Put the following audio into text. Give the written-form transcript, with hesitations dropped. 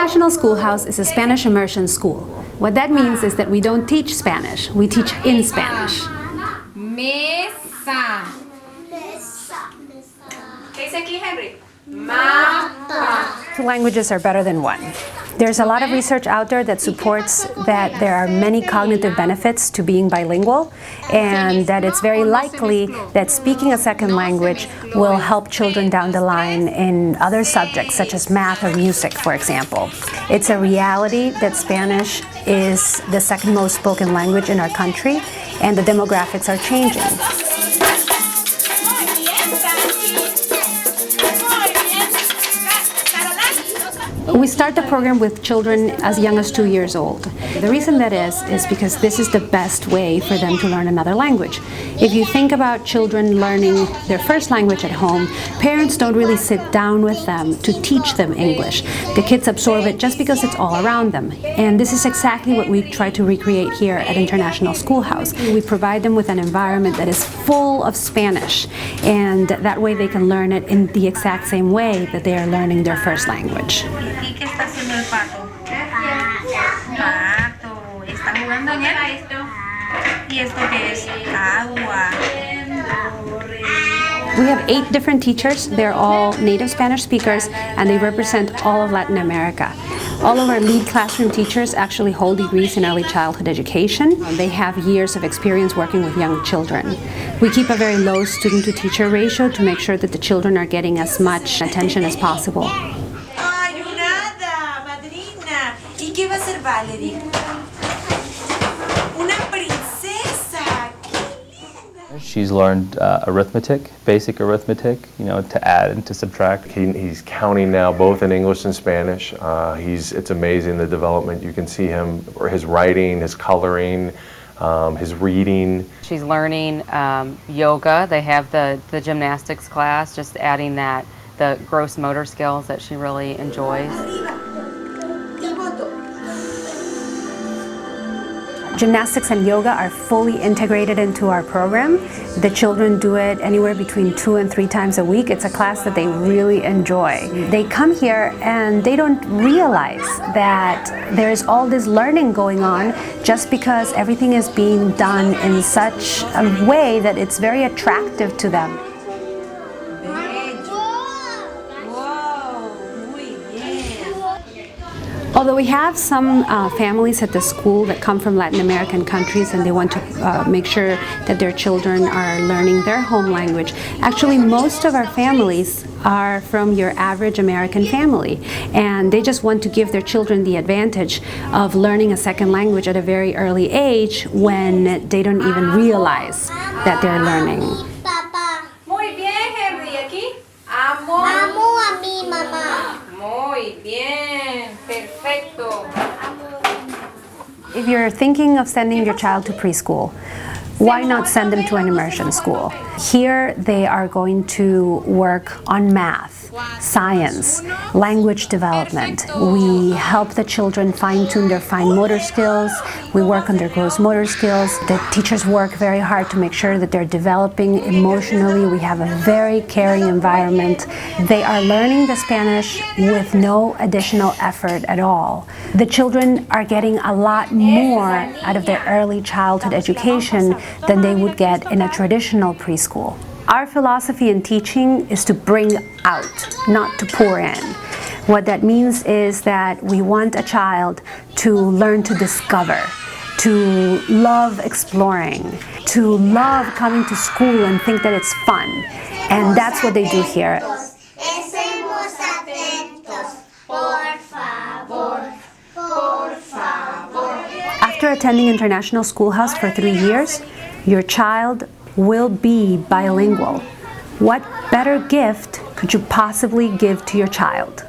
International Schoolhouse is a Spanish immersion school. What that means is that we don't teach Spanish, we teach in Spanish. Mesa. ¿Qué dice aquí, Henry? Mapa. Two languages are better than one. There's a lot of research out there that supports that there are many cognitive benefits to being bilingual, and that it's very likely that speaking a second language will help children down the line in other subjects such as math or music, for example. It's a reality that Spanish is the second most spoken language in our country, and the demographics are changing. We start the program with children as young as 2 years old. The reason that is because this is the best way for them to learn another language. If you think about children learning their first language at home, parents don't really sit down with them to teach them English. The kids absorb it just because it's all around them. And this is exactly what we try to recreate here at International Schoolhouse. We provide them with an environment that is full of Spanish, and that way they can learn it in the exact same way that they are learning their first language. ¿Y qué está haciendo el pato? Pato. ¿Está jugando en él? ¿Y esto qué es? Agua. We have 8 different teachers. They're all native Spanish speakers, and they represent all of Latin America. All of our lead classroom teachers actually hold degrees in early childhood education. They have years of experience working with young children. We keep a very low student-to-teacher ratio to make sure that the children are getting as much attention as possible. ¿Y qué va a hacer Valerie? Una princesa. She's learned arithmetic, basic arithmetic, to add and to subtract. He's counting now both in English and Spanish. It's amazing the development. You can see him, or his writing, his coloring, his reading. She's learning yoga. They have the gymnastics class, just adding the gross motor skills that she really enjoys. Gymnastics and yoga are fully integrated into our program. The children do it anywhere between 2 and 3 times a week. It's a class that they really enjoy. They come here and they don't realize that there's all this learning going on just because everything is being done in such a way that it's very attractive to them. Although we have some families at the school that come from Latin American countries and they want to make sure that their children are learning their home language, actually most of our families are from your average American family, and they just want to give their children the advantage of learning a second language at a very early age when they don't even realize that they're learning. Muy bien, Henry. Aquí. Amo. Amo a mi mamá. Muy bien. Perfecto. If you're thinking of sending your child to preschool, why not send them to an immersion school? Here they are going to work on math, science, language development. We help the children fine-tune their fine motor skills. We work on their gross motor skills. The teachers work very hard to make sure that they're developing emotionally. We have a very caring environment. They are learning the Spanish with no additional effort at all. The children are getting a lot more out of their early childhood education than they would get in a traditional preschool. Our philosophy in teaching is to bring out, not to pour in. What that means is that we want a child to learn to discover, to love exploring, to love coming to school and think that it's fun. And that's what they do here. After attending International Schoolhouse for 3 years, your child will be bilingual. What better gift could you possibly give to your child?